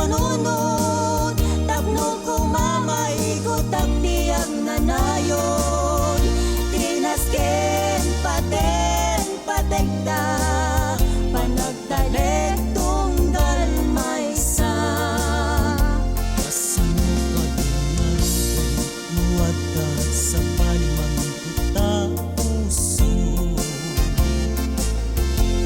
panunod, tapno ko mamaigot ang tiyag nanayon. Tinasken paten patekta, panagtaleg tunggal maysa. Kasanukad ng muwad ka sa palimang puso.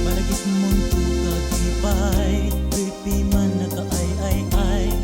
Malagit mong tukag ipay, pipi man nakaay-ay-ay.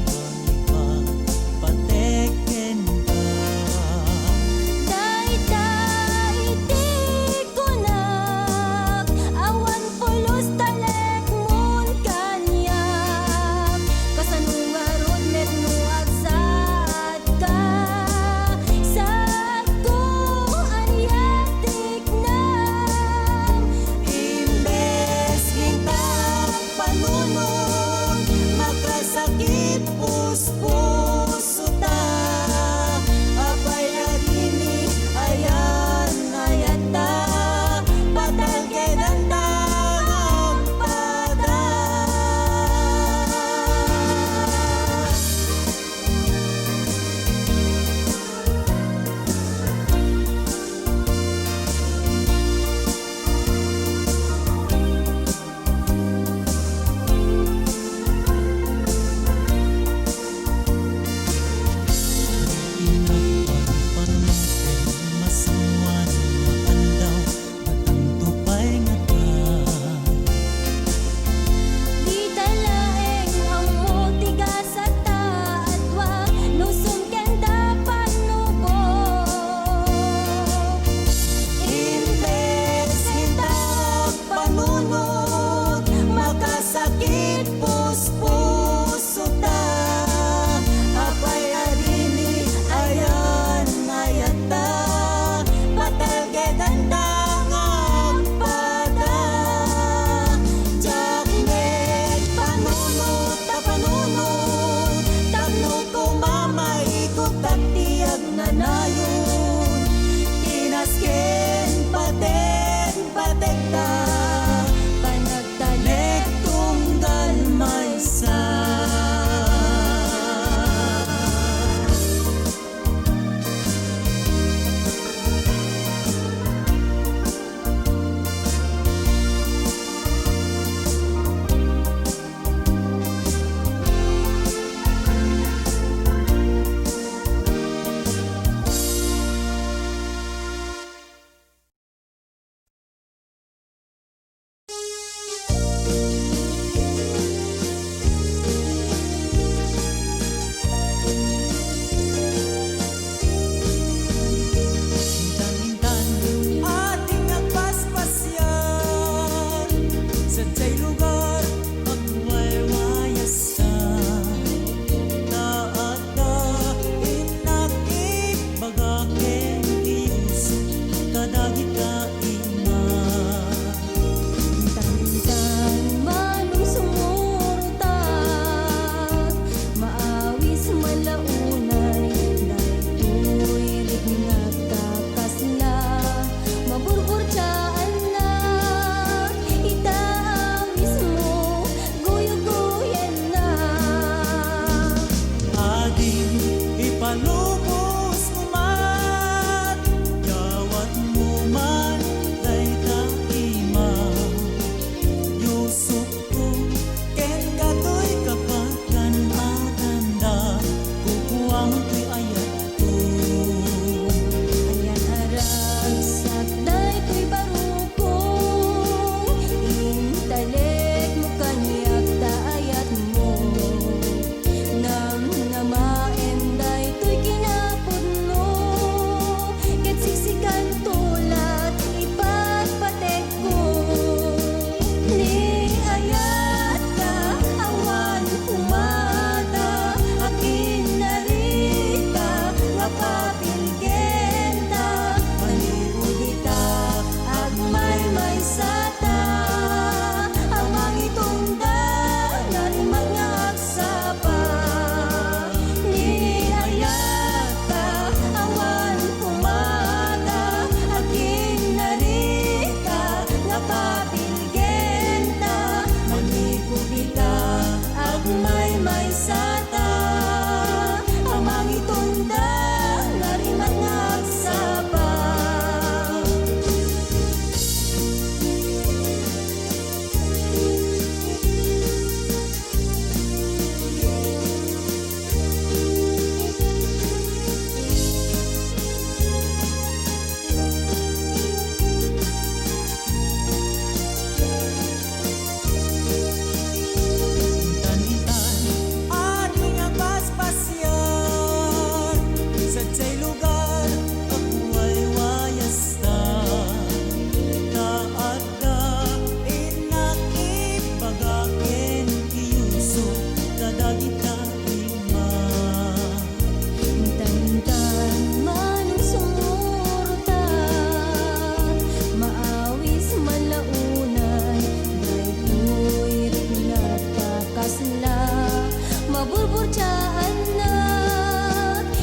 kurtsaan na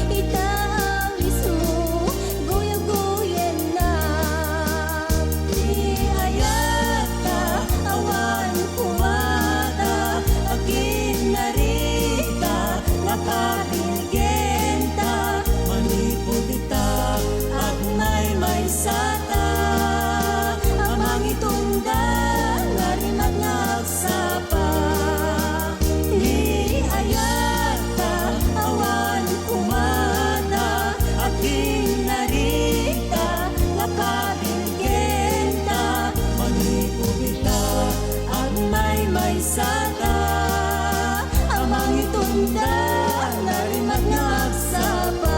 itawis mo, guyag-guyen na. Iayat ka, awan pumata, akin narita, nakapilgenta, Manipod ita at may sata. Amang itunda, ngarimat ngagsapa. Iayat ka, awan pumata, aking narita, nakapilgenta, Manipod ita at may sata. Amang itunda, ngarimat ngagsapa.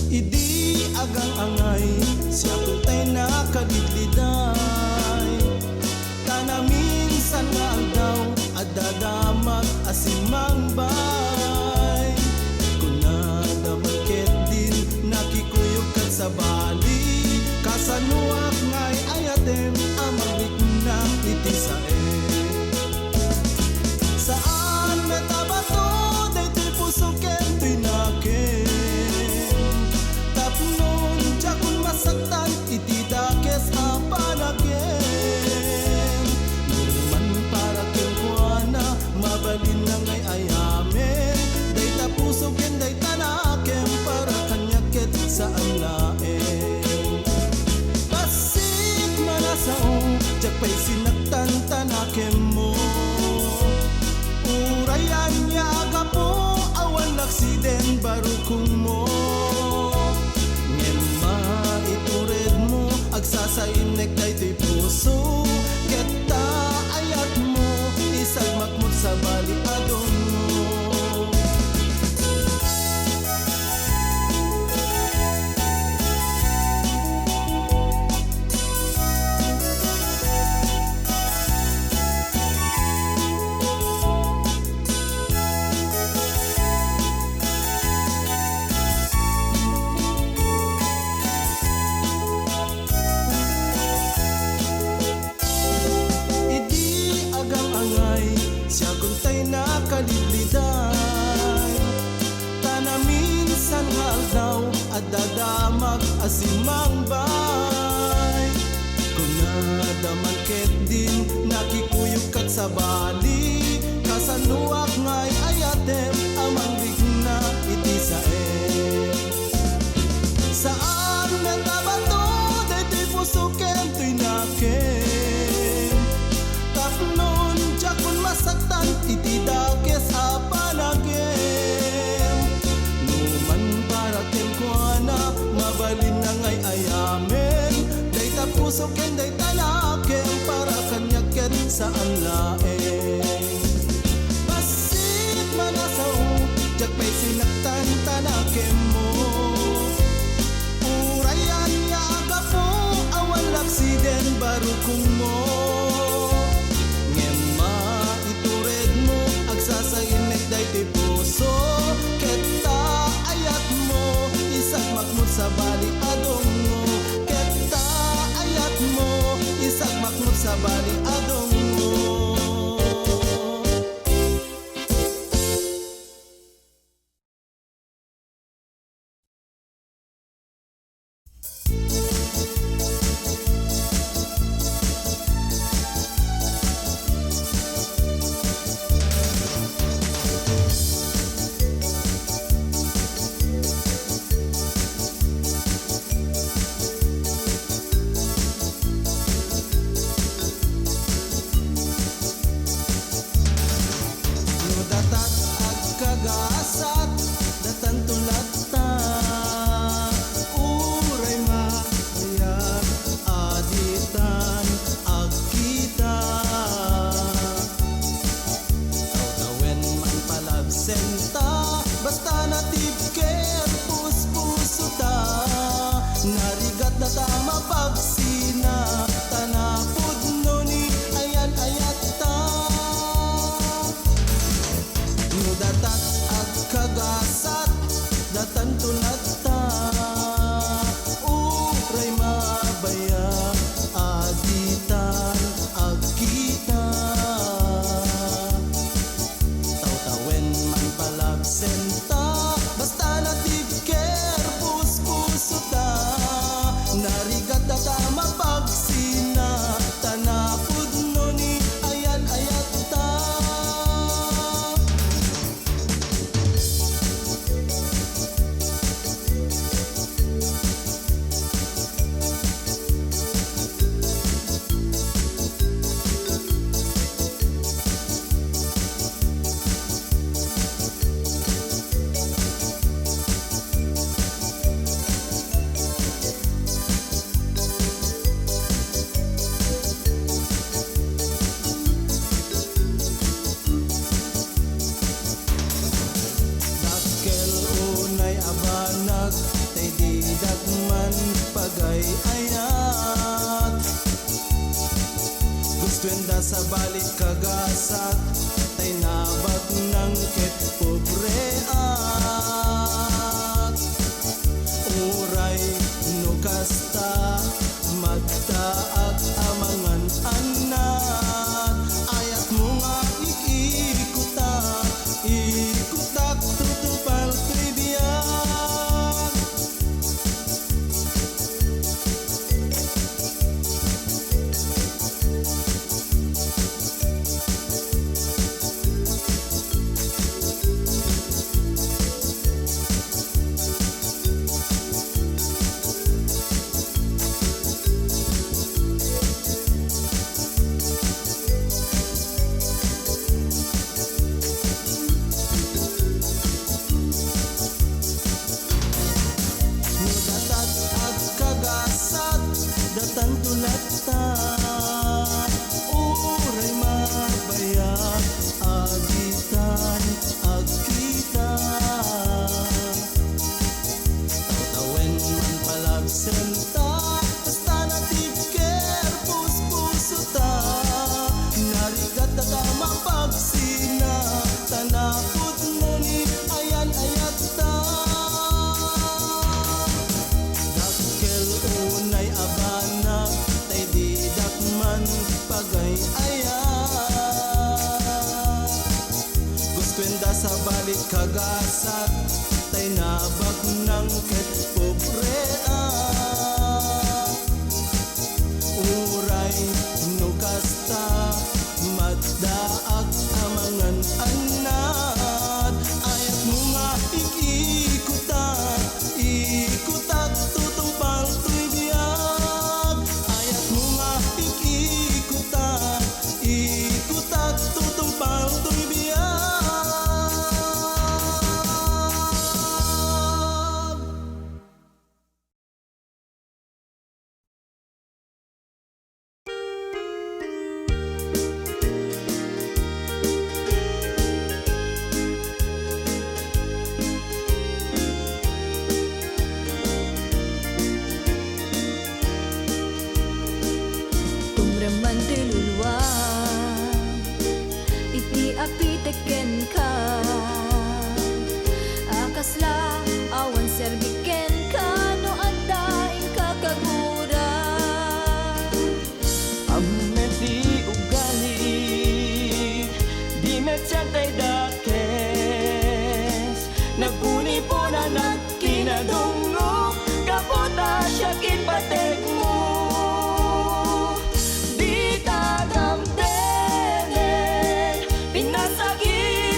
Idi agang angay siya tuntay na kadidliday tanamin sa daw at dadamag asimang bay kunada magket din nakikuyog kat sa bali kasanuak ngay ayatem amaglik na iti saan metabato daytoy puso ken tinaken tapnon jakun masaktan iti dakes apanagen numan para ken kuana mabalin na ngay ayamen dayta puso ken dayta nakem para kanyaket saan laeng pasik manasao jakpay sinaktan tanakem mo urayan niya agapo awan aksiden barukong mo ngema itured mo agsasainek daytoy puso keta ayat mo isagmak mo sa baliadong mo Idi agang angay siya kuntay na kaliliday tanamin san daw at dadamag asimang bay kunada magket din nakikuyog kat sa bali kasanuak ngay ayatem amang digna iti saan metabato daytoy puso ken tinaken tapnon jakun masaktan iti dakes apanagen numan para ken kuana mabalin na ngay ayamen dayta puso ken dayta naken para kanyaket saan laeng basit manasao jakpay sinaktan tanaken mo urayan niya agapo awan laksiden barukong mo ngema itured mo agsasainek daytoy puso keta ayat mo isagmak mo sa baliadong mo keta ayat mo isagmak mo sa baliadong mo tatama pagsina tanapod no ni ayan ayat ta. Dakkel unay abanag tay di dagman pagay ayat. Gustwenda sa balik kagasat tay nabag ng ket pobreat. Uray no kasta magtaag amangan anak. Ayat mo nga ikikutak ikutak tutupal to'y biyak. Mudatat at kagasat datan tulatan. Uray mabayag agitan agkita. Tatawen man palagsenta basta natib ker puspuso ta. Narigat tatama pagsina tanapod no ni ayan ayat ta. Dakkel unay abanag tay di dakman pagay ayat. Gustwenda sa balik kagasat tay nabag ng ket pobreat. Uray no kasta magdaag amangan anak. Ayat mo nga ikikutak ikutak tutupal to'y biyak. Ayat mo nga ikikutak ikutak tutupal to'y biyak. Tumraman tilulwa iti apiteken ka. Akasla awan serbiken ka no addaing kakagura. Amet di ugali di metsantay dakes. Nagpuni-puna ng kinadungo kapota siya kinpatek mo. Di tatamtenen pinasakit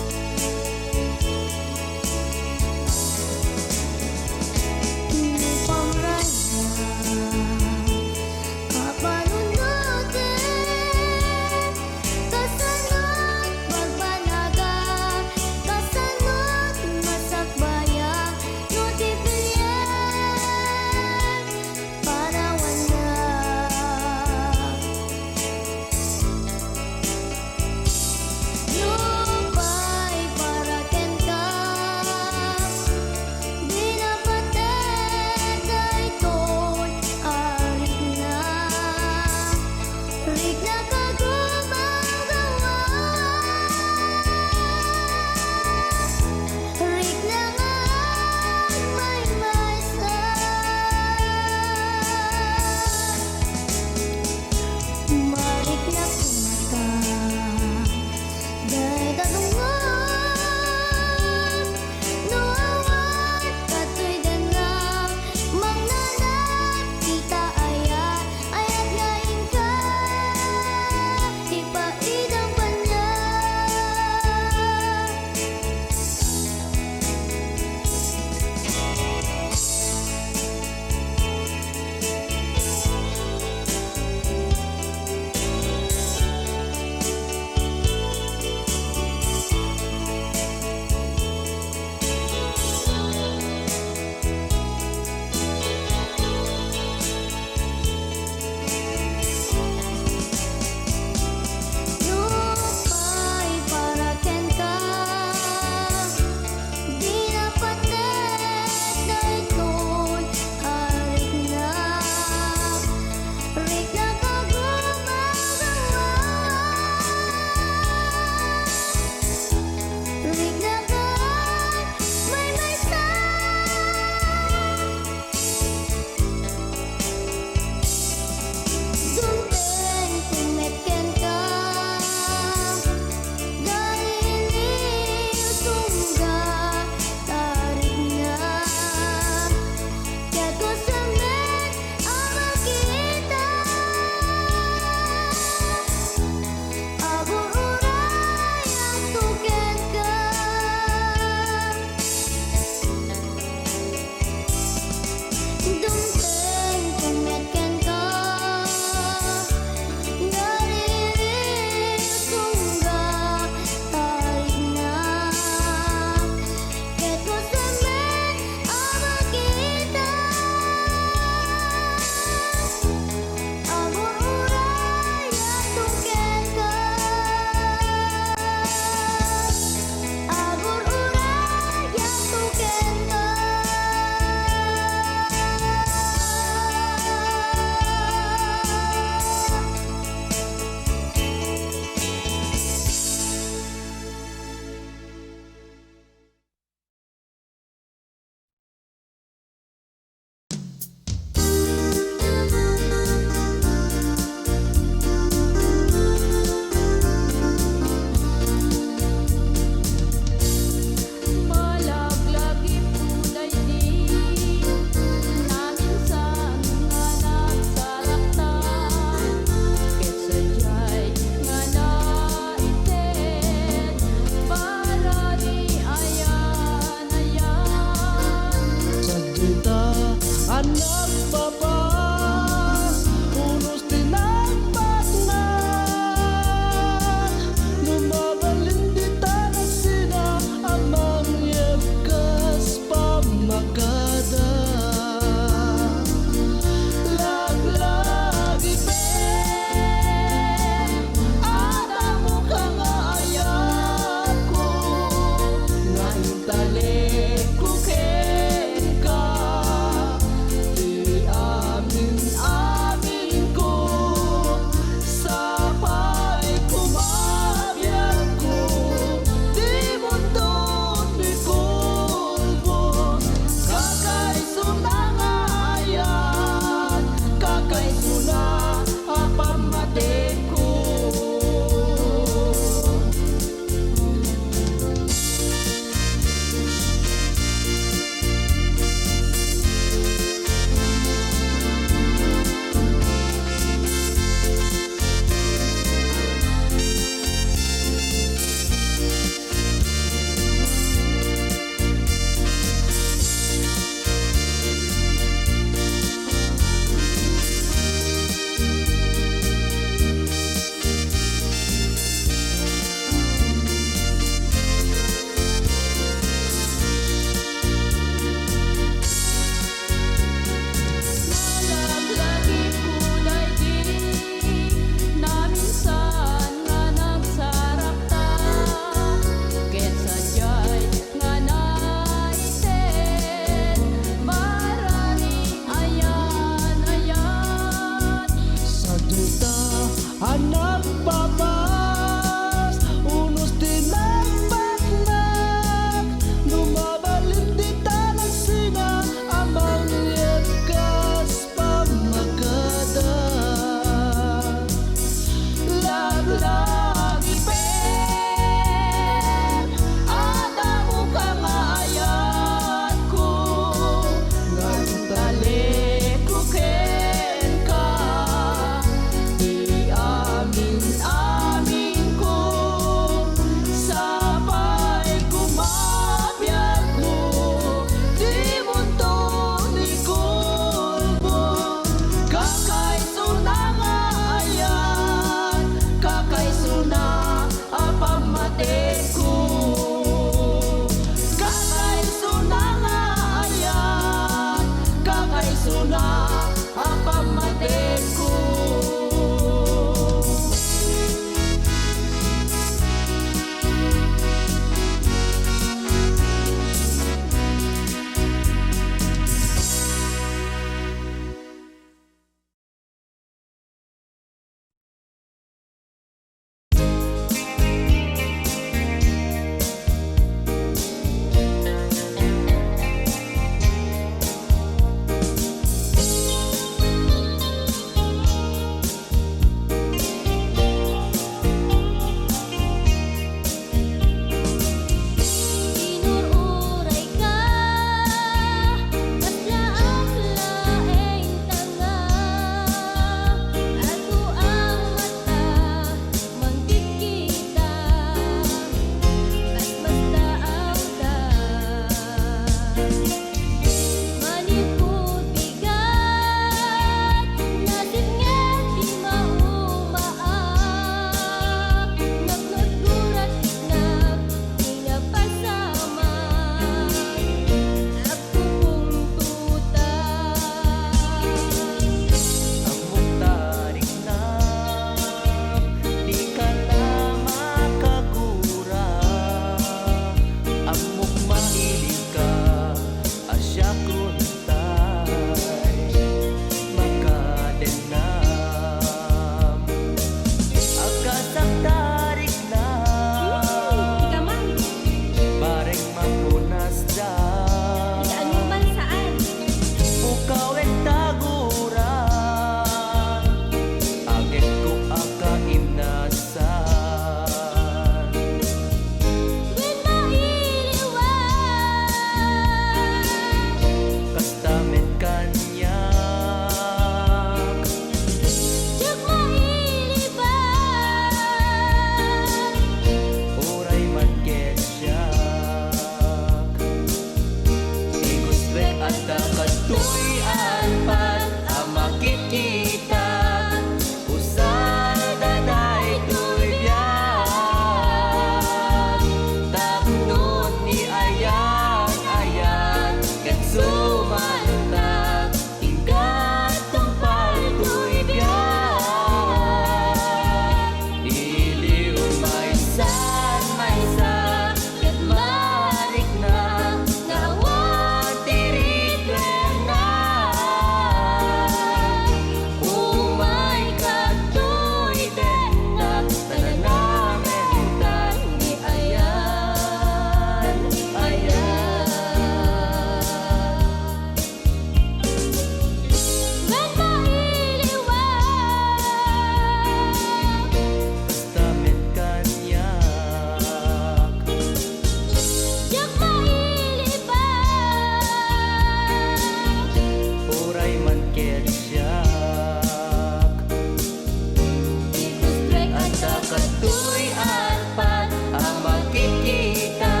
katoy alpat ang makikita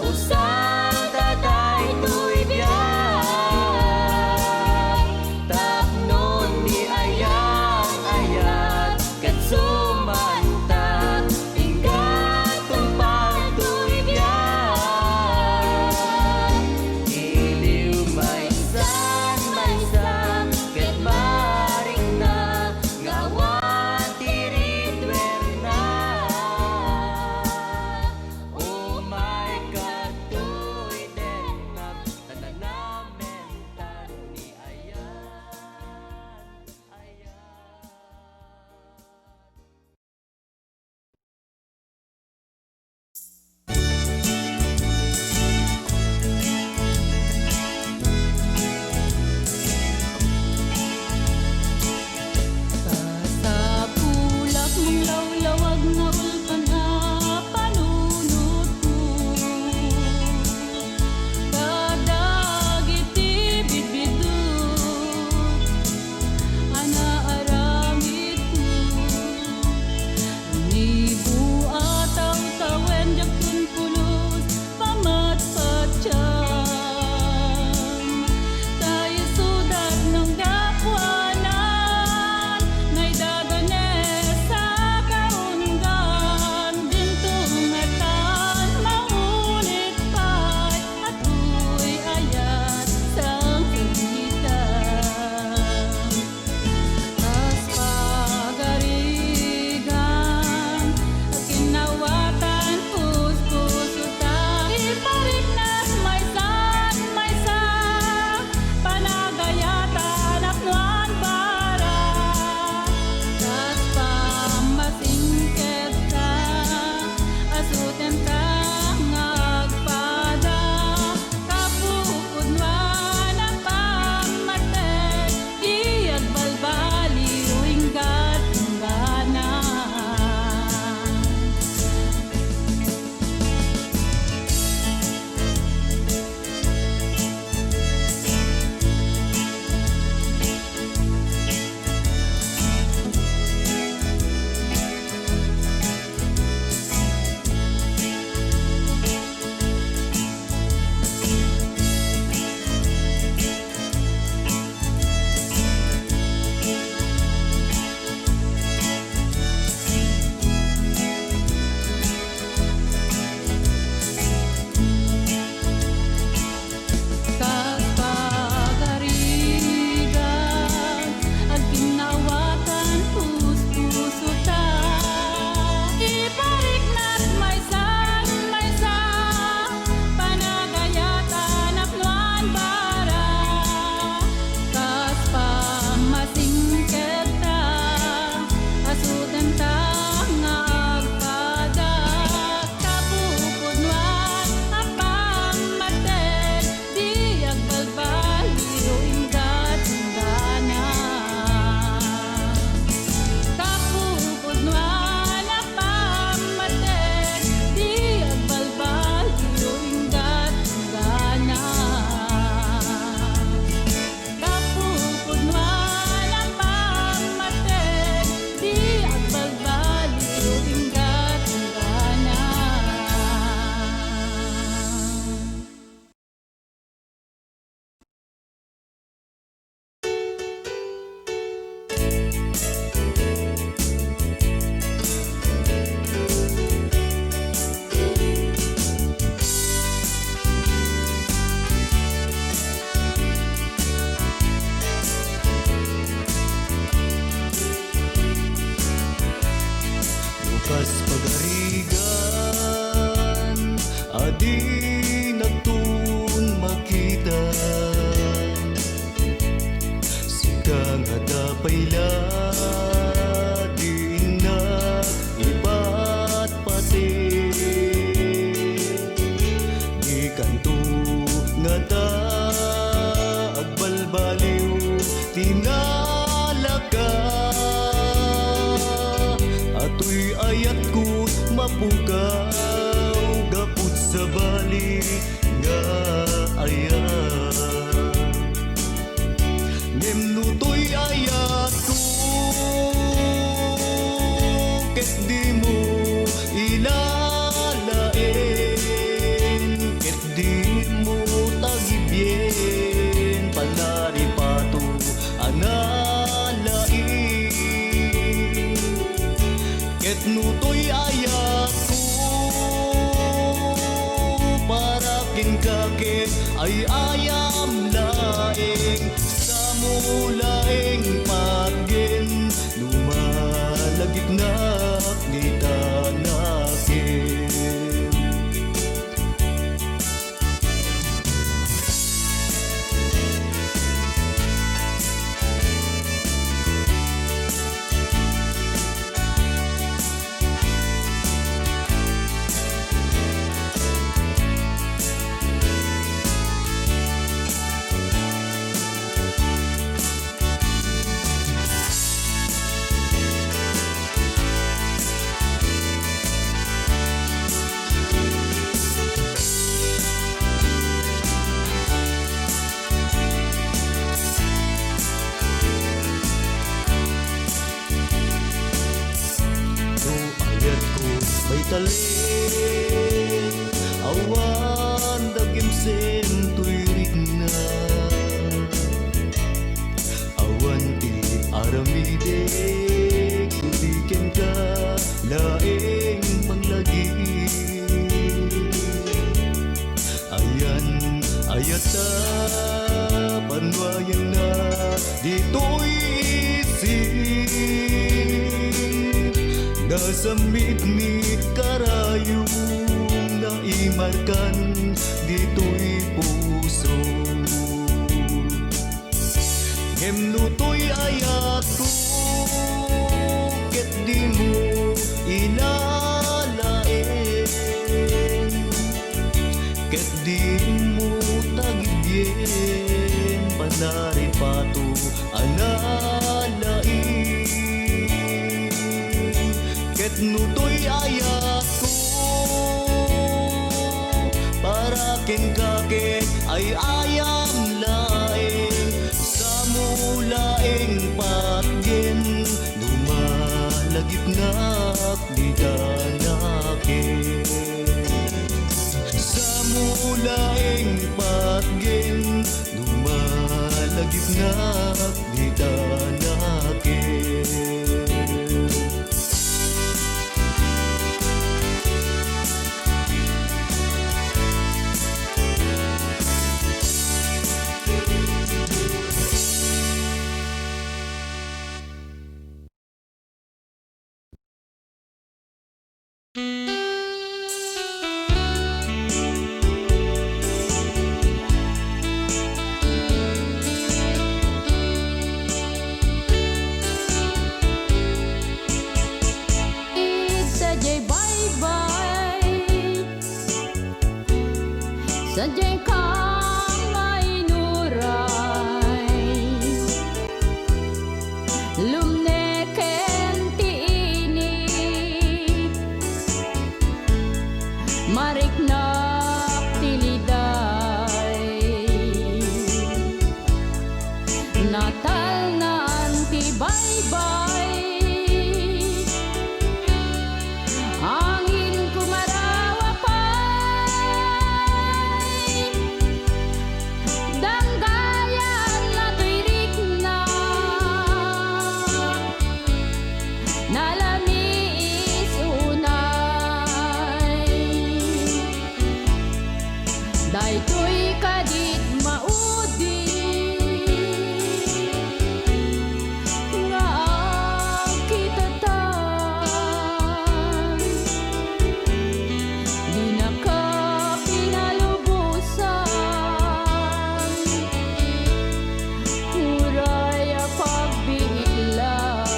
usang tatay to'y biyak tapnon ni ayat kat sumanta tingkat tumpang to'y biyak iliw maysan kat maring na ngawan tirit werna oh my katoy denap tananamentan ni ayat Sa pulak mong lawlawag na ulpan na panunod ko kadagit ibidbidot ana aramid ko nibuat taw-tawen jakun pulos pamatpatyan tayo sudat ng dakwanan ngay daganes sa kaungan dintungatan maulit pa'y ato'y ayat sang kagitan tas pagarigan kinawatan puspusutan iparignas maysa panagayatan akwan para tas pamasingket ta asuten ta ngagpada kapupudwan ang pamatek iyag balbali uinggat tungganan kas pagarigan at kinawatan puspusutan iparignas maysa panagayatan akwan para kas pamasingket ta asuten ta ngagpada kapupudwan ang pamatek diag balbali uinggat tungganan kapupudwan ang pamatek diag balbali uinggat tungganan kapupudwan ang pamatek diag balbali uinggat tungganan Bukas pagarigan adi nagtun makita sikang hadapayla di na ibat pati di kanto nga ta agbalbaliw tinalaga ato'y ayat ko mapukaw gaput sa bali nga ayat ngem nuto'y ayat ko ket di ket nutoy ayat ko para kin kakit ay ayam laeng sa mulaeng pagin lumalagip na kita nakin. May taling awan dagim sem tuyrik na awan ti aramide tubiken ka laeng panglagi ayan ayata panwayan na dito'y isip nasamit ni karayong naimarkan dito'y puso ngem ayat ko ket di mo ilalaen ket di mo tagibyen panaripato analain ket nutoy ayat ko para ken kakit ay ayam laeng sa mulaeng patgen lumalagip na lidanakin sa mulaeng patgen lumalagip na lidanakin. Sadya'y kamay nuray lumneken ti init mariknak tiliday natal nan ti baybay angin kumarawa pa danggayan na tuirik na nalamis unay daytoy kadit maudi nga kitatan di na ka pinalubusan uraya pagbiilang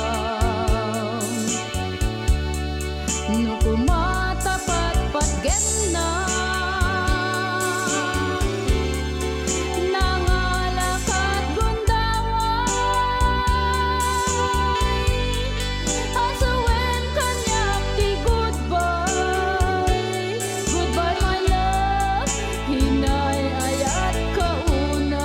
no kumatapat patgen na nangalakad gundaway asuwen kanyak ti goodbye goodbye my love hinay ayat kaunay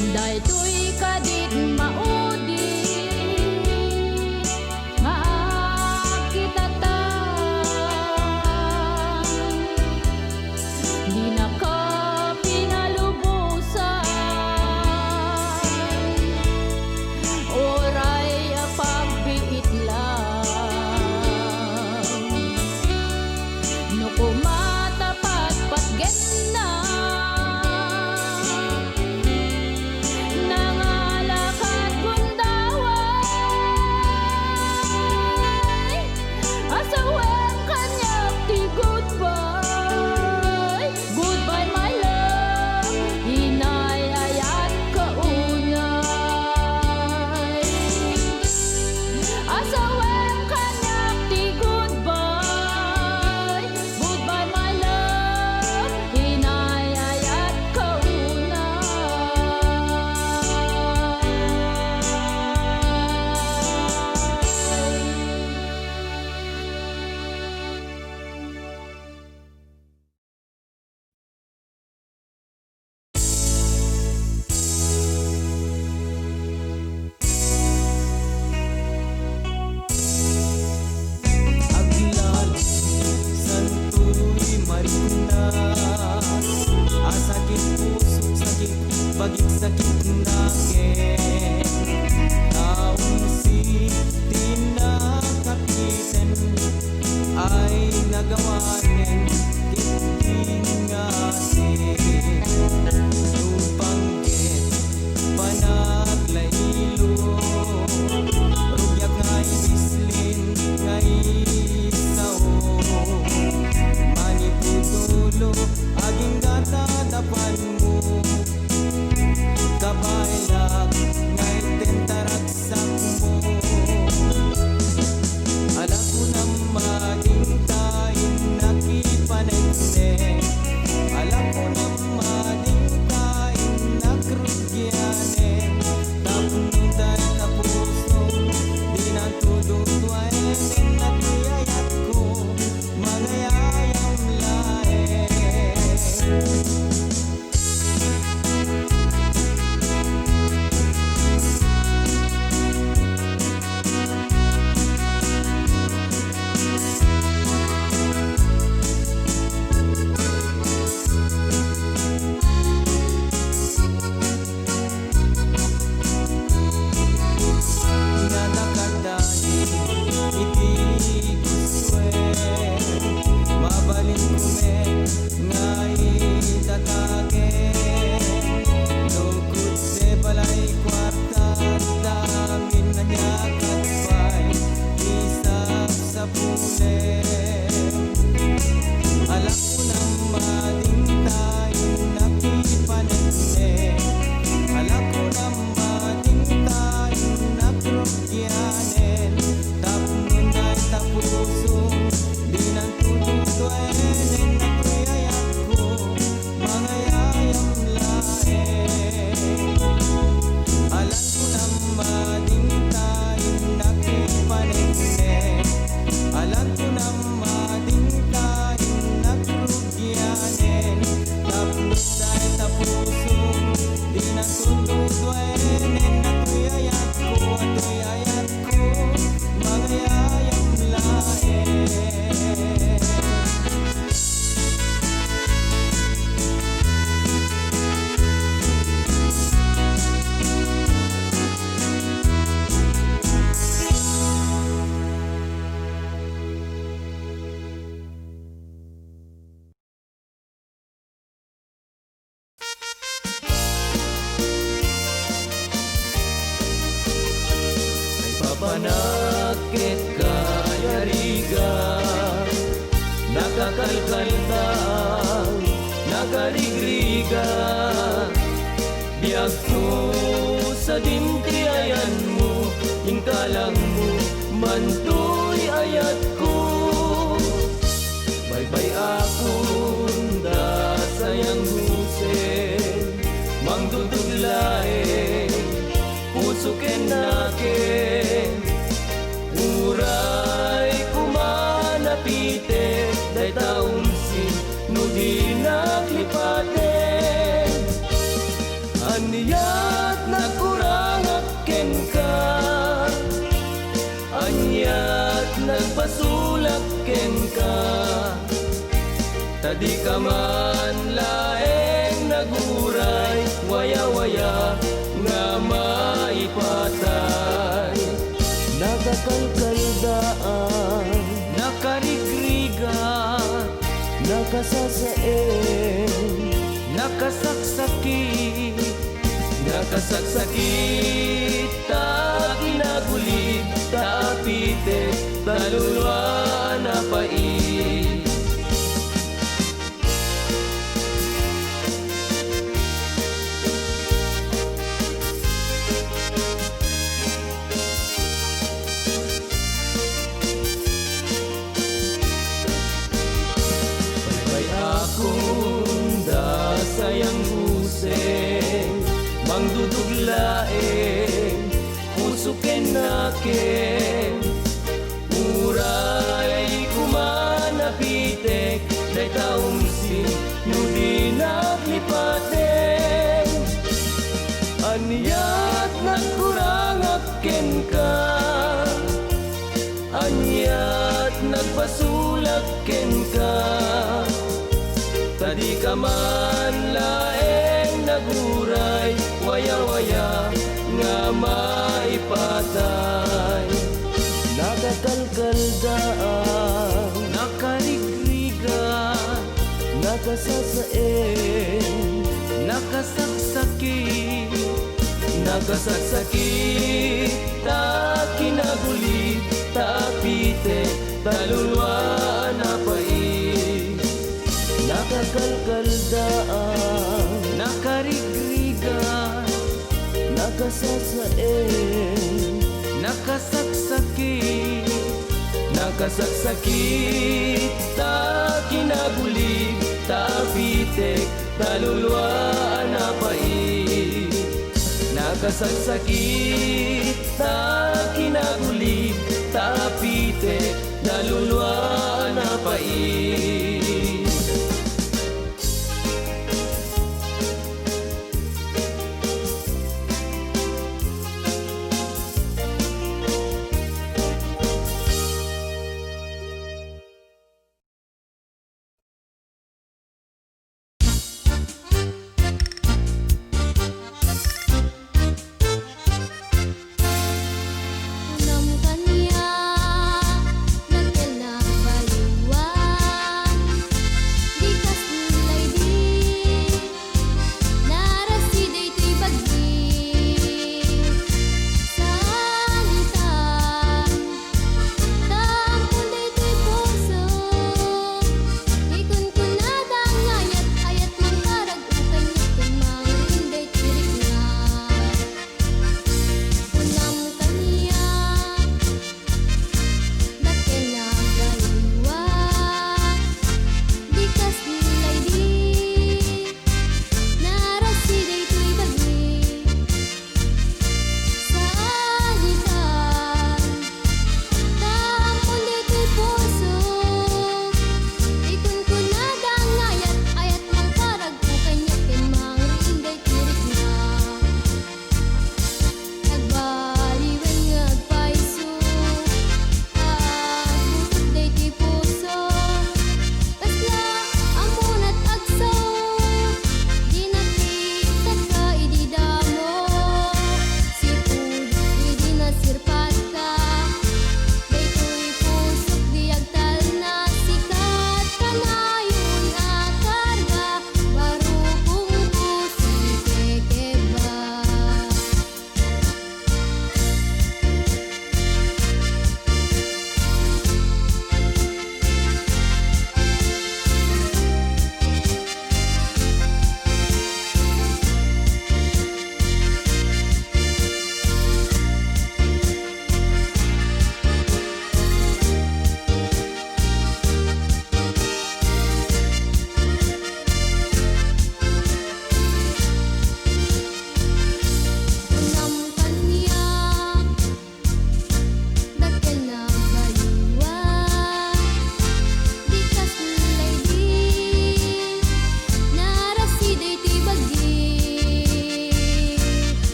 Daytoy kadit maudi maakitatan di na ka pinalubusan oray pagbiit lang no kumatapat patgen na nangalakad gundaway asaweng kanyak ti goodbye goodbye my love inayayat kaunay asaweng kanyak ti goodbye goodbye my love inayayat kaunay. Aglal santuy marina asakit puso sakit bagik sakit nangin taong si tinakapiten ay nagawanin kitingasin lupanggit panaglailo rugyak ngay bislin ngay sao maniputulo aging datadapan mo kabaylag ngay tentaraksak mo alam ko na madintayin nakipanegne alam ko na madintayin nakrugyanen tapnuday na puso di na tudutuanin at niyayat ko magayayang lae nadakadahin iti guswe mabalin kumen ngay tatage lukut se balay kwarta damin na nyakat pa'y isap sa pule alam ko na madintayin nakipanegne alam ko na madintayin nakrugyanen tapnunay tapusong di nang tututuenen nakriyayat ko mangayayam lae alam ko na madintayin nakipanegne alam ko na madintayin nakrugyanen tapnunay tapusong di nang tututuenen nakriyayat ko atriyayat ko mangayayam lae ay papanakit ka yariga nakakalkalta nakarigriga biyak ko sa dintiayan mo ingkalang mo mantoy ayat ko baybay akong da sayang husen mangduduglae puso ken naken uray kumanapite day taong sin no di naklipaten aniya nagkurang akin ka, anyat nagpasulak ken ka. Tadi ka man laeng naguray, waya-waya nga maipatay. Nakakalkaldaan, Nakarigriga, nakasasain, nakasaksakit, nakasaksakit, ta kinagulit, ta apite, talulwa na pait. May akong dasayang huseng, mangduduglaeng, puso ken naken. Uray kumanapitek, day taong sin, nudi naglipaten. Anyat nagkurang aken ka, anyat nagpasulak ken ka. Tadi ka man laeng naguray, waya-waya nga maipatay. nakakalkaldaan, Nakarigriga, nakasasain, nakasaksakit, nakasaksakit, ta kinagulit, ta apite, talulwa na pait. nakakalkaldaan, Nakarigriga, nakasasain, nakasaksakit, nakasaksakit, ta kinagulit, ta apite, talulwa na pait. Nakasaksakit, ta kinagulit, ta apite, talulwa na pait. Unam kanya, nagkalabaliwan.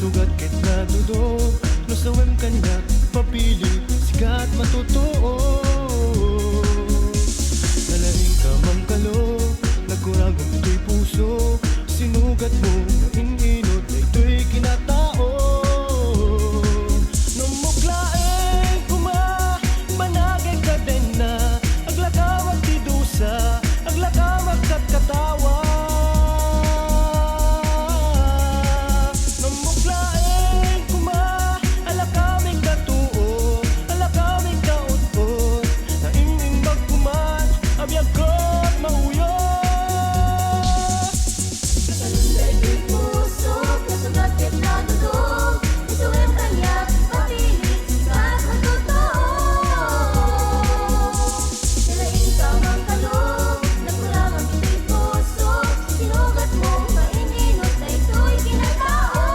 Nasugat ket natudog Nasawem kanya papili Sikat matutuo Nalaing ka mang kalog Nagkuragong ito'y puso Sinugat mo na ininot Na ito'y kinatao Namuglaeng kuma Banagay ka din na Aglakawag di dusa Aglakawag kat katawa Namuglaeng kuma Alakamig katuo Alakamig kaut-ut Naiming magkuman Abiyag ko't mauyo Kalunday di puso, nasugat ket natudog Isuwem kanya papili sikat matutuo Nalaing ka mang kalog Nagkuramang ito'y puso Sinugat mo maininot na ito'y kinatao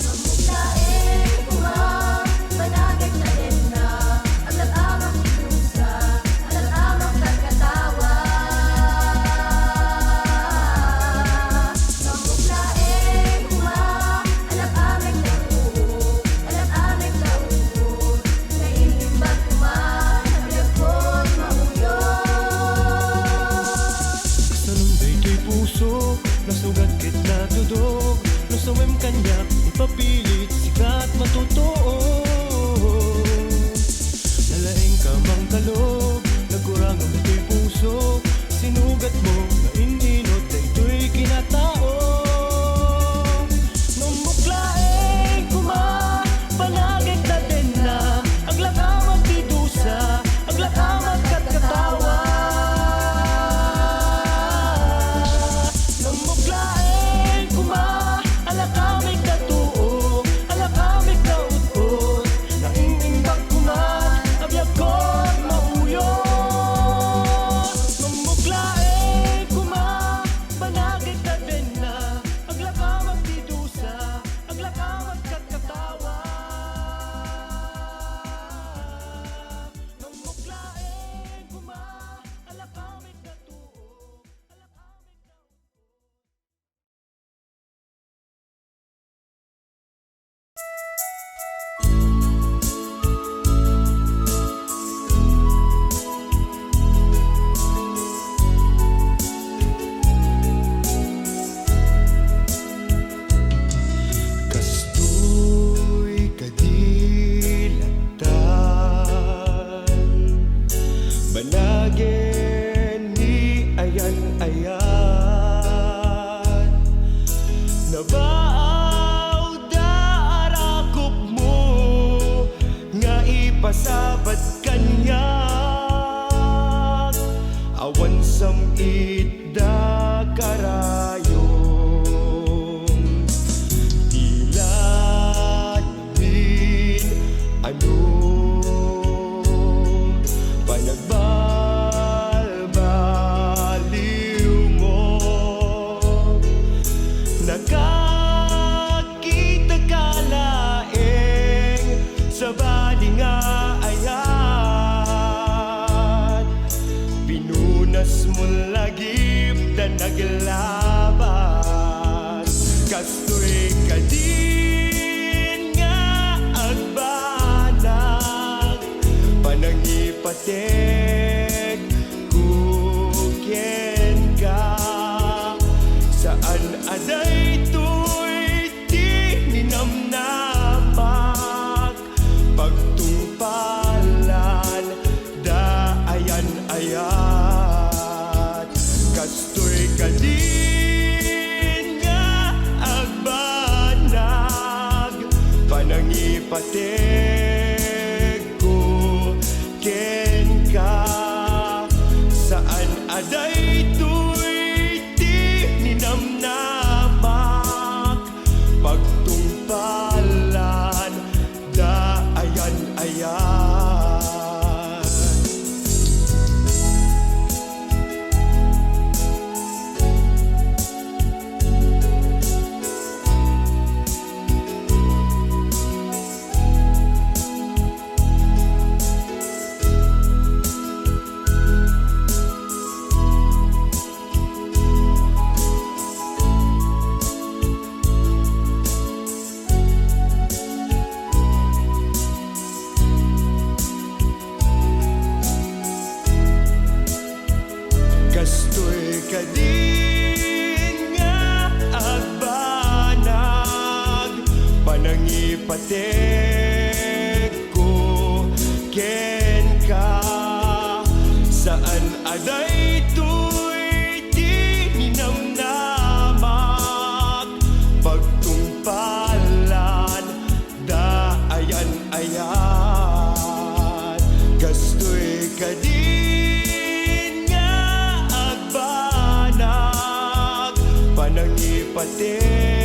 Mamuglaeng kuma Banagay ka din na Aglag-amang idusa Aglag-amang kagkatawa Mamuglaeng kuma Alag-aming nauho Alag-aming nauho Nailimbag kuman Abiyag ko't mauyo Sanunday kay puso Nasugat ket natudog Nasawem kanya ipapilit Sikat matutuo Nalaing ka mang kalog Nagkurangam ito'y puso Sinugat mo na ininot Na ito'y kinatao Namuglaeng kuma Panagay na din na Aglakamag di dusa Aglakamag kat katawa Namuglaeng kuma Alakamig katuo Alakamig kaut-ut Naingimbag kuman Abiyag ko't mauyo Namuglaeng kuma Banagay na din na Aglakamag di dusa Aglakamag kat katawa Namuglaeng kuma Alakamig katuo Kastoy kadilatan Banagen ni ayan-ayan Nabaaw darakop mo Nga ipasabat kanya Awan samit da karayong Dilan min ano Panagbalbaliw mo Nakakita ka laeng Sa bali nga ayan Pinunas mo lagip na naglabas Kastoy ka din nga agbanag Panangipatek kukyen ka Saan aday to'y di ninamnamak Pagtungpalan da ayan-ayat Kastoy ka din nga agbanag Panangipatek kukyen ka Saan aday to'y di ninamnamak Pagtungpalan da ayan-ayan pating